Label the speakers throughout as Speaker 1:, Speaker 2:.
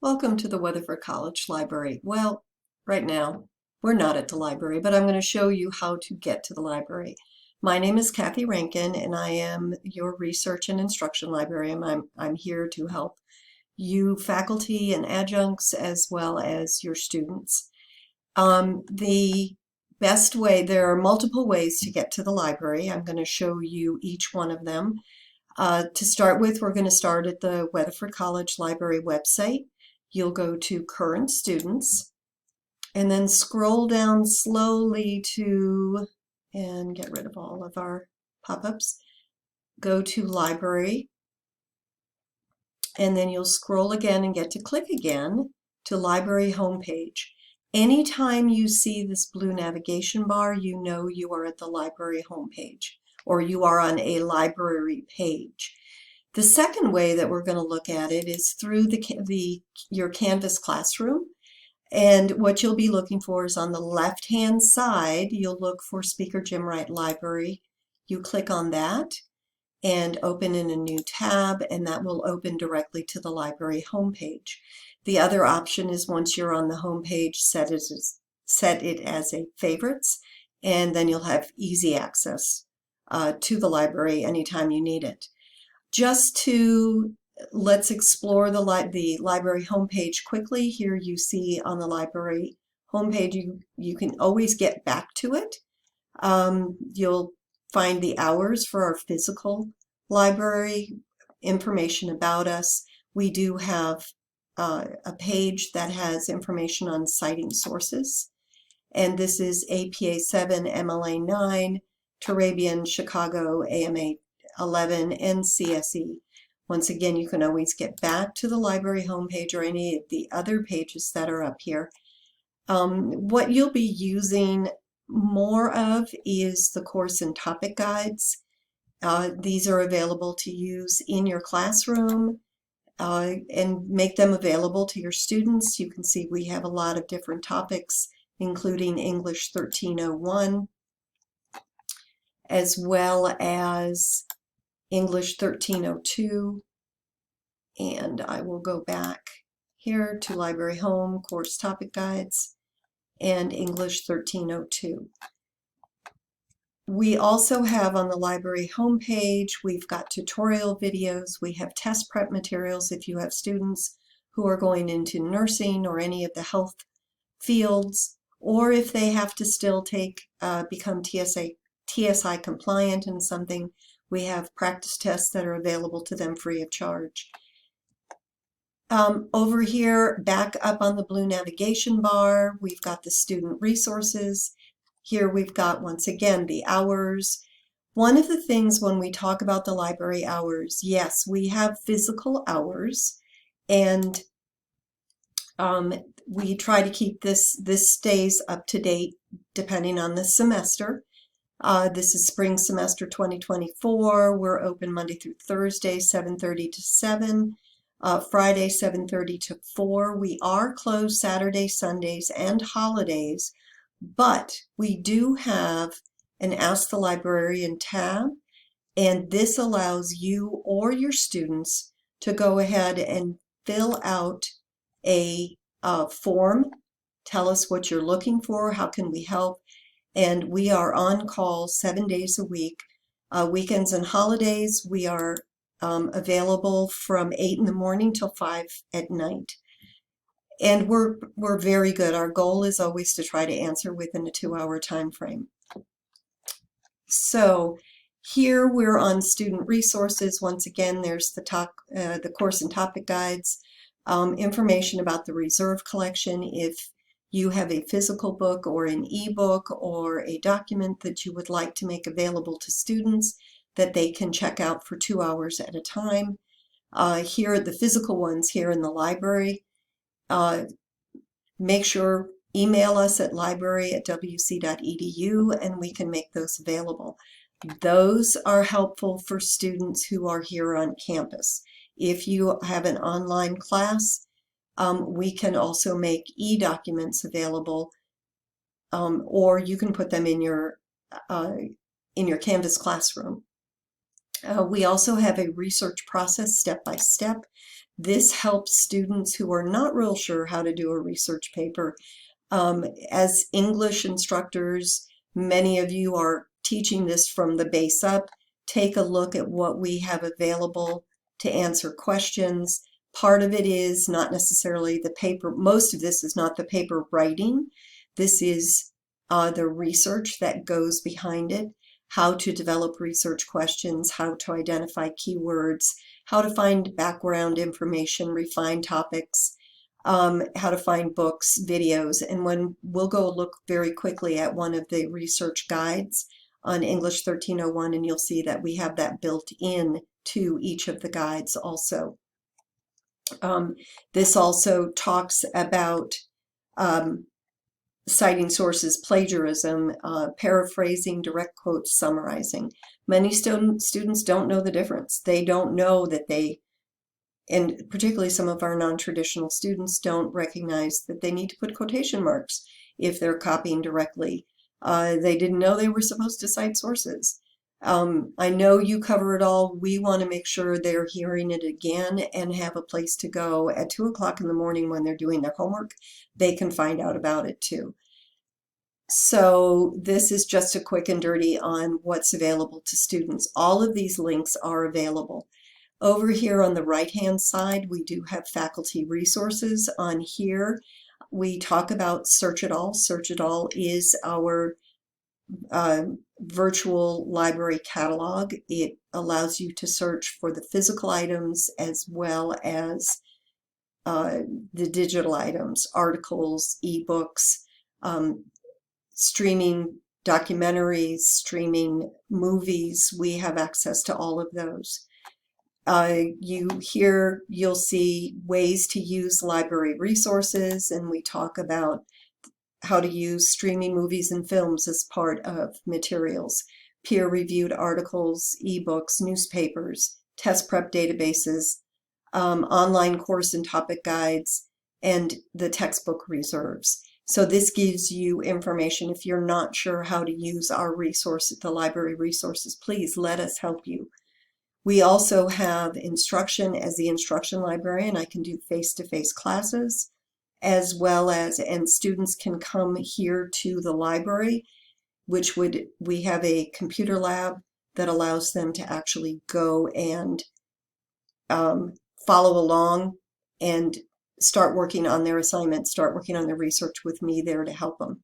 Speaker 1: Welcome to the Weatherford College Library. Well, right now, we're not at the library, but I'm going to show you how to get to the library. My name is Kathy Rankin, and I am your research and instruction librarian. I'm here to help you faculty and adjuncts as well as your students. The best way, there are multiple ways to get to the library. I'm going to show you each one of them. To start with, we're going to start at the Weatherford College Library website. You'll go to Current Students and then scroll down slowly to, and get rid of all of our pop-ups, go to Library, and then you'll scroll again and get to click again to Library homepage. Anytime you see this blue navigation bar, you know you are at the library homepage or you are on a library page. The second way that we're going to look at it is through your Canvas classroom. And what you'll be looking for is on the left-hand side, you'll look for Speaker Jim Wright Library. You click on that and open in a new tab, and that will open directly to the library homepage. The other option is once you're on the homepage, set it as a favorites, and then you'll have easy access to the library anytime you need it. Let's explore the library homepage quickly. Here you see on the library homepage, you can always get back to it. You'll find the hours for our physical library, information about us. We do have a page that has information on citing sources. And this is APA 7, MLA 9, Turabian, Chicago, AMA 11, and CSE. Once again, you can always get back to the library homepage or any of the other pages that are up here. What you'll be using more of is the course and topic guides. These are available to use in your classroom and make them available to your students. You can see we have a lot of different topics, including English 1301, as well as English 1302, and I will go back here to Library Home, Course Topic Guides, and English 1302. We also have on the library homepage, we've got tutorial videos, we have test prep materials if you have students who are going into nursing or any of the health fields, or if they have to still become TSI compliant in something. We have practice tests that are available to them free of charge. Over here, back up on the blue navigation bar, we've got the student resources. Here we've got, once again, the hours. One of the things when we talk about the library hours, yes, we have physical hours, and we try to keep this stays up to date depending on the semester. This is spring semester 2024. We're open Monday through Thursday, 7:30 to 7, Friday, 7:30 to 4. We are closed Saturday, Sundays, and holidays, but we do have an Ask the Librarian tab, and this allows you or your students to go ahead and fill out a form. Tell us what you're looking for, how can we help, and we are on call 7 days a week. Weekends and holidays, we are available from 8 in the morning till 5 at night. And we're very good. Our goal is always to try to answer within a 2-hour time frame. So here we're on student resources. Once again, there's the course and topic guides, information about the reserve collection. If you have a physical book or an ebook or a document that you would like to make available to students that they can check out for 2 hours at a time. Here are the physical ones here in the library. Make sure, email us at library@wc.edu and we can make those available. Those are helpful for students who are here on campus. If you have an online class, we can also make e-documents available, or you can put them in your Canvas classroom. We also have a research process step-by-step This helps students who are not real sure how to do a research paper. As English instructors, many of you are teaching this from the base up. Take a look at what we have available to answer questions. Part of it is not necessarily the paper. Most of this is not the paper writing. This is the research that goes behind it, how to develop research questions, how to identify keywords, how to find background information, refine topics, how to find books, videos, and when we'll go look very quickly at one of the research guides on English 1301, and you'll see that we have that built in to each of the guides also. This also talks about citing sources, plagiarism, paraphrasing, direct quotes, summarizing. Many students don't know the difference. They don't know that and particularly some of our non-traditional students don't recognize that they need to put quotation marks if they're copying directly. They didn't know they were supposed to cite sources. I know you cover it all. We want to make sure they're hearing it again and have a place to go at 2 o'clock in the morning when they're doing their homework. They can find out about it too. So this is just a quick and dirty on what's available to students. All of these links are available. Over here on the right-hand side, we do have faculty resources. On here, we talk about Search It All. Search It All is our virtual library catalog. It allows you to search for the physical items as well as the digital items, articles, ebooks, streaming documentaries, streaming movies. We have access to all of those. You'll see ways to use library resources, and we talk about how to use streaming movies and films as part of materials, peer-reviewed articles, ebooks, newspapers, test prep databases, online course and topic guides, and the textbook reserves. So this gives you information. If you're not sure how to use our resource, the library resources, please let us help you. We also have instruction. As the instruction librarian, I can do face-to-face classes, as well as, and students can come here to the library, we have a computer lab that allows them to actually go and follow along and start working on their assignments, start working on their research with me there to help them.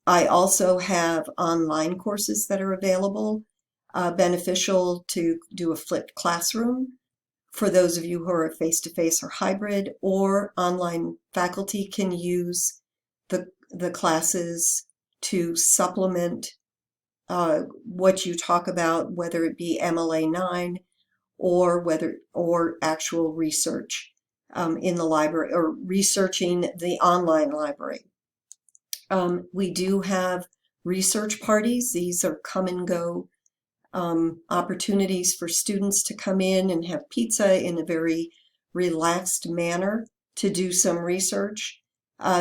Speaker 1: I also have online courses that are available, beneficial to do a flipped classroom for those of you who are face-to-face or hybrid, or online faculty can use the classes to supplement what you talk about, whether it be MLA 9 or actual research in the library or researching the online library. We do have research parties. These are come and go opportunities for students to come in and have pizza in a very relaxed manner to do some research,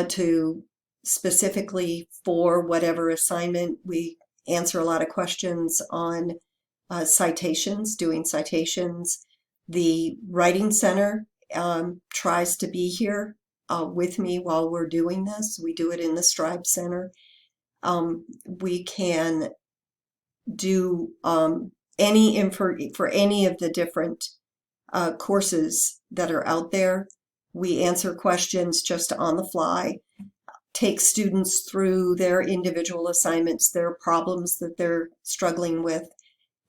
Speaker 1: to specifically for whatever assignment. We answer a lot of questions on citations, doing citations. The Writing Center tries to be here with me while we're doing this. We do it in the Scribe Center. We can do for any of the different courses that are out there. We answer questions just on the fly, take students through their individual assignments, their problems that they're struggling with,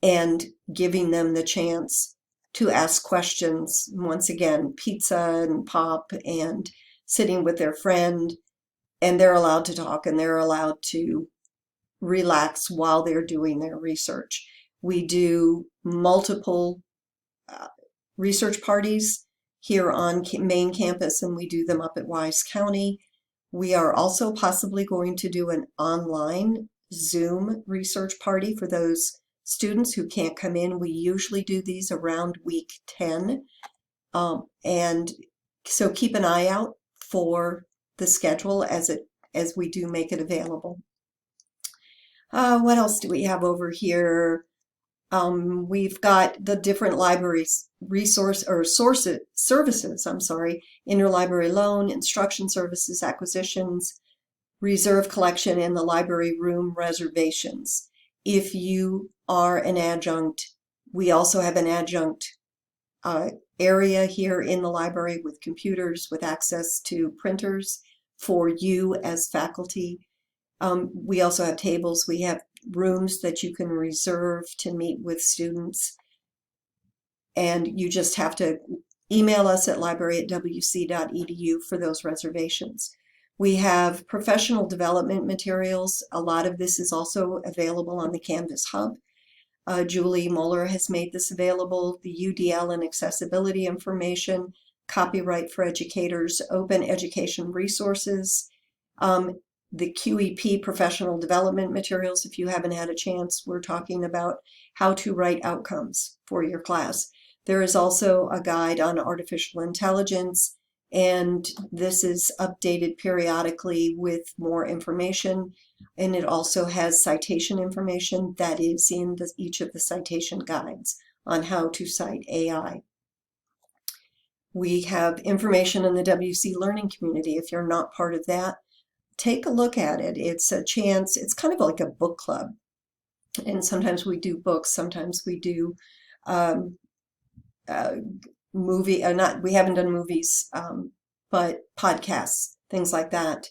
Speaker 1: and giving them the chance to ask questions. Once again, pizza and pop and sitting with their friend, and they're allowed to talk and they're allowed to relax while they're doing their research. We do multiple research parties here on main campus, and we do them up at Wise County. We are also possibly going to do an online Zoom research party for those students who can't come in. We usually do these around week 10. And so keep an eye out for the schedule as we do make it available. What else do we have over here? We've got the different libraries services, interlibrary loan, instruction services, acquisitions, reserve collection, and the library room reservations. If you are an adjunct, we also have an adjunct area here in the library with computers, with access to printers for you as faculty. We also have tables. We have rooms that you can reserve to meet with students. And you just have to email us at library@wc.edu for those reservations. We have professional development materials. A lot of this is also available on the Canvas Hub. Julie Moeller has made this available, the UDL and accessibility information, copyright for educators, open education resources, the QEP professional development materials. If you haven't had a chance, we're talking about how to write outcomes for your class. There is also a guide on artificial intelligence, and this is updated periodically with more information. And it also has citation information that is in each of the citation guides on how to cite AI. We have information in the WC Learning community. If you're not part of that, take a look at it. It's a chance, it's kind of like a book club. And sometimes we do books, sometimes we do we haven't done movies, but podcasts, things like that.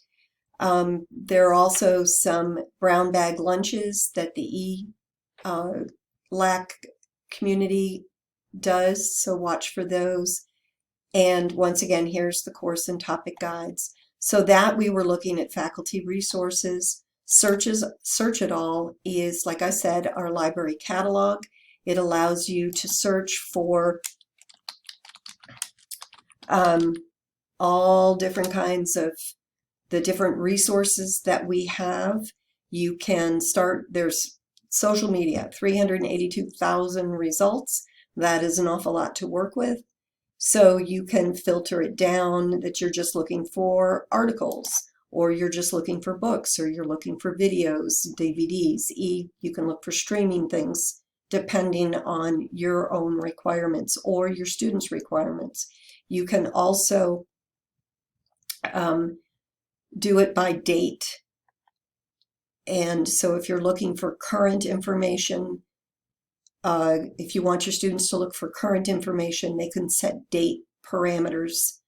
Speaker 1: There are also some brown bag lunches that the ELAC community does, so watch for those. And once again, here's the course and topic guides. So that we were looking at faculty resources. Search It All is, like I said, our library catalog. It allows you to search for all different kinds of the different resources that we have. You can start, there's social media, 382,000 results. That is an awful lot to work with. So you can filter it down that you're just looking for articles, or you're just looking for books, or you're looking for videos, DVDs. You can look for streaming things depending on your own requirements or your students' requirements. You can also do it by date. And so if you're looking for current information, if you want your students to look for current information, they can set date parameters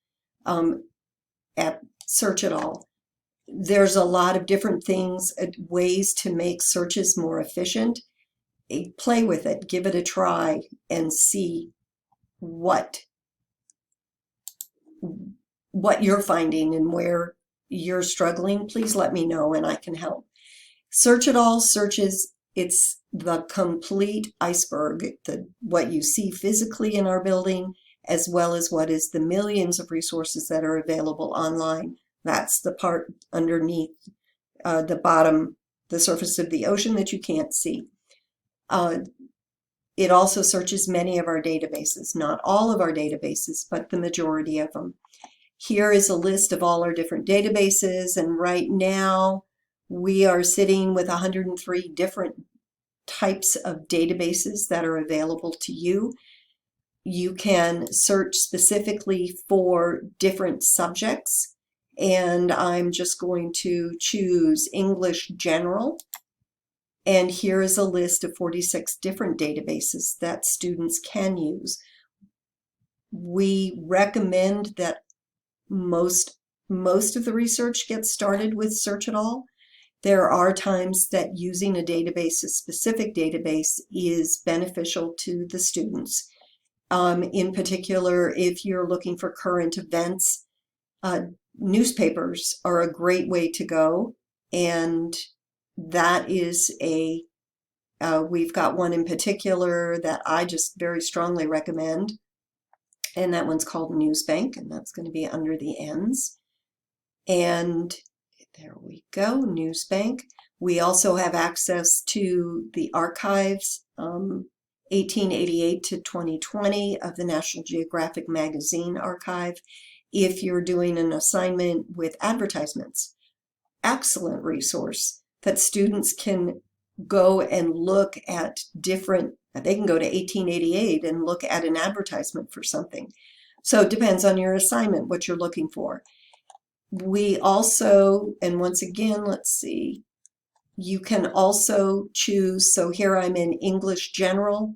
Speaker 1: at Search It All. There's a lot of different things, ways to make searches more efficient. Play with it, give it a try, and see what you're finding and where you're struggling. Please let me know and I can help. Search It All searches, it's the complete iceberg, what you see physically in our building, as well as what is the millions of resources that are available online. That's the part underneath the bottom, the surface of the ocean that you can't see. It also searches many of our databases, not all of our databases, but the majority of them. Here is a list of all our different databases, and right now we are sitting with 103 different types of databases that are available to you. You can search specifically for different subjects, and I'm just going to choose English General. And here is a list of 46 different databases that students can use. We recommend that most of the research gets started with Search It All. There are times that using a database, a specific database, is beneficial to the students. In particular, if you're looking for current events, newspapers are a great way to go, and that is we've got one in particular that I just very strongly recommend, and that one's called Newsbank, and that's going to be under the N's. And there we go, Newsbank. We also have access to the archives, 1888 to 2020 of the National Geographic Magazine archive. If you're doing an assignment with advertisements, excellent resource that students can go and look at different They can go to 1888 and look at an advertisement for something. So it depends on your assignment, what you're looking for. We also, and once again, let's see, you can also choose, so here I'm in English General,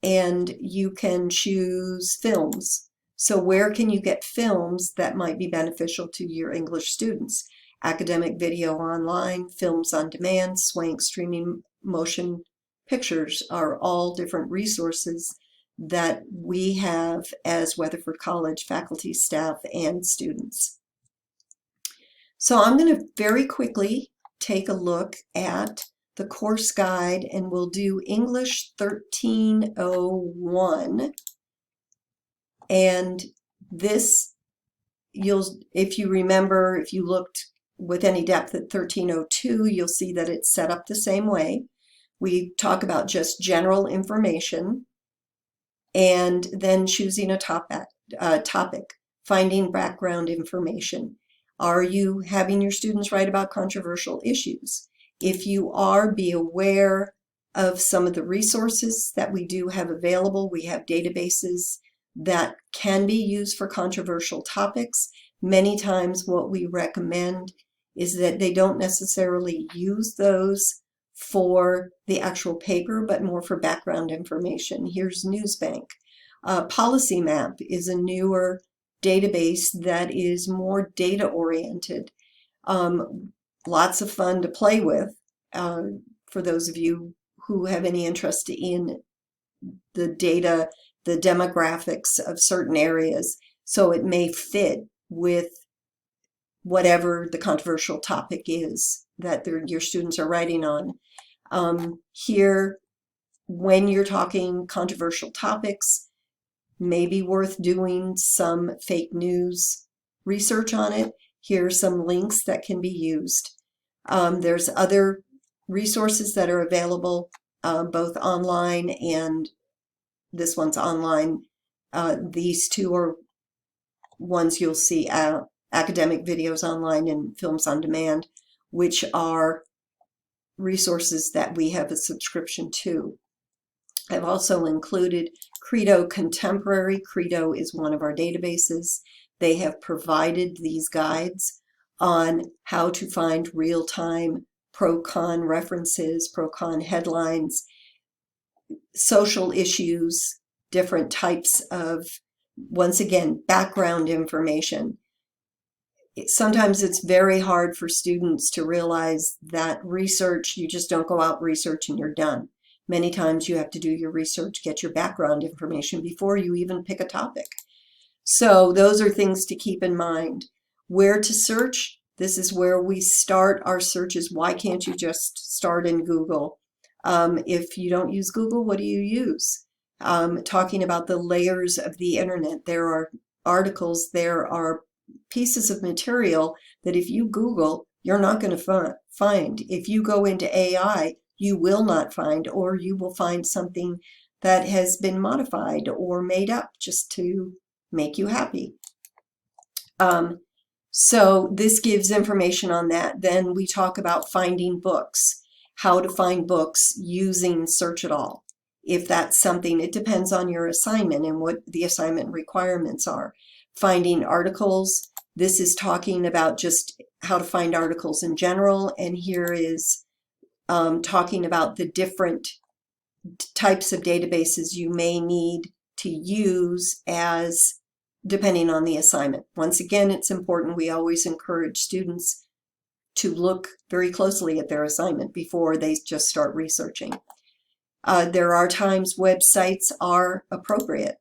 Speaker 1: and you can choose films. So where can you get films that might be beneficial to your English students? Academic video online, films on demand, Swank streaming motion pictures are all different resources that we have as Weatherford College faculty, staff, and students. So I'm going to very quickly take a look at the course guide, and we'll do English 1301. And this, if you remember, if you looked with any depth at 1302, you'll see that it's set up the same way. We talk about just general information and then choosing a topic, finding background information. Are you having your students write about controversial issues? If you are, be aware of some of the resources that we do have available. We have databases that can be used for controversial topics. Many times what we recommend is that they don't necessarily use those for the actual paper, but more for background information. Here's Newsbank. Policy Map is a newer database that is more data oriented. Lots of fun to play with for those of you who have any interest in the data, the demographics of certain areas, so it may fit with whatever the controversial topic is that your students are writing on. Here, when you're talking controversial topics, may be worth doing some fake news research on it. Here are some links that can be used. There's other resources that are available both online, and this one's online. These two are ones you'll see, academic videos online and films on demand, which are resources that we have a subscription to. I've also included Credo Contemporary. Credo is one of our databases. They have provided these guides on how to find real-time pro-con references, pro-con headlines, social issues, different types of, once again, background information. Sometimes it's very hard for students to realize that research, you just don't go out research and you're done. Many times you have to do your research, get your background information before you even pick a topic. So those are things to keep in mind. Where to search? This is where we start our searches. Why can't you just start in Google? If you don't use Google, what do you use? Talking about the layers of the internet. There are articles, there are pieces of material that if you Google, you're not going to find. If you go into AI, you will not find, or you will find something that has been modified or made up just to make you happy. So this gives information on that. Then we talk about finding books, how to find books using Search It All. If that's something, it depends on your assignment and what the assignment requirements are. Finding articles, this is talking about just how to find articles in general, and here is talking about the different types of databases you may need to use as depending on the assignment. Once again, it's important, we always encourage students to look very closely at their assignment before they just start researching. There are times websites are appropriate,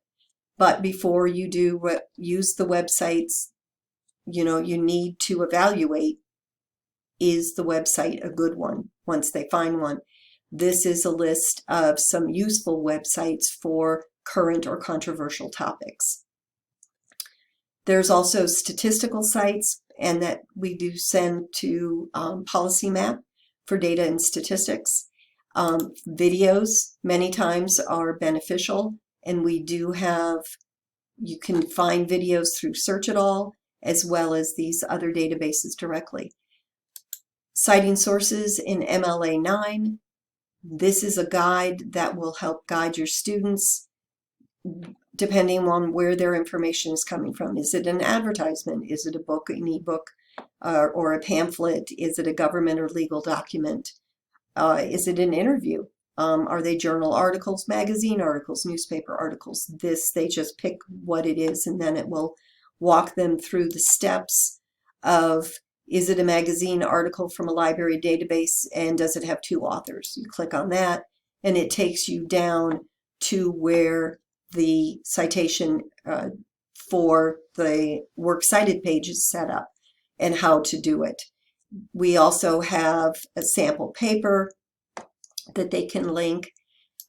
Speaker 1: but before you do use the websites, you need to evaluate, is the website a good one once they find one. This is a list of some useful websites for current or controversial topics. There's also statistical sites, and that we do send to Policy Map for data and statistics. Videos many times are beneficial, and we do have, you can find videos through Search It All as well as these other databases directly. Citing sources in MLA 9. This is a guide that will help guide your students depending on where their information is coming from. Is it an advertisement? Is it a book, an ebook, or a pamphlet? Is it a government or legal document? Is it an interview? Are they journal articles, magazine articles, newspaper articles? They just pick what it is, and then it will walk them through the steps of, is it a magazine article from a library database, and does it have 2 authors? You click on that, and it takes you down to where the citation for the works cited page is set up and how to do it. We also have a sample paper that they can link.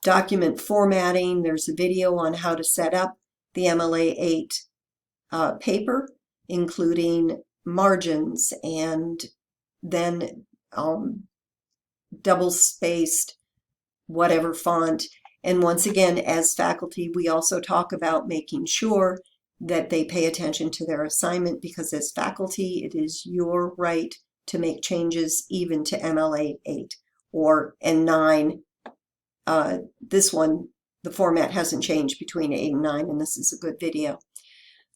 Speaker 1: Document formatting, there's a video on how to set up the MLA 8 paper, including margins and then double-spaced whatever font. And once again, as faculty, we also talk about making sure that they pay attention to their assignment, because as faculty, it is your right to make changes even to MLA 8 or N9. This one, the format hasn't changed between 8 and 9, and this is a good video.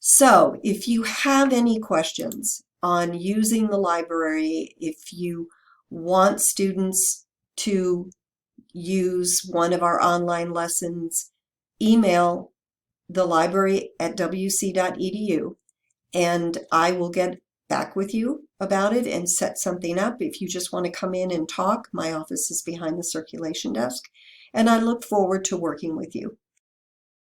Speaker 1: So if you have any questions on using the library, if you want students to use one of our online lessons, email the library@wc.edu, and I will get back with you about it and set something up. If you just want to come in and talk, my office is behind the circulation desk, and I look forward to working with you.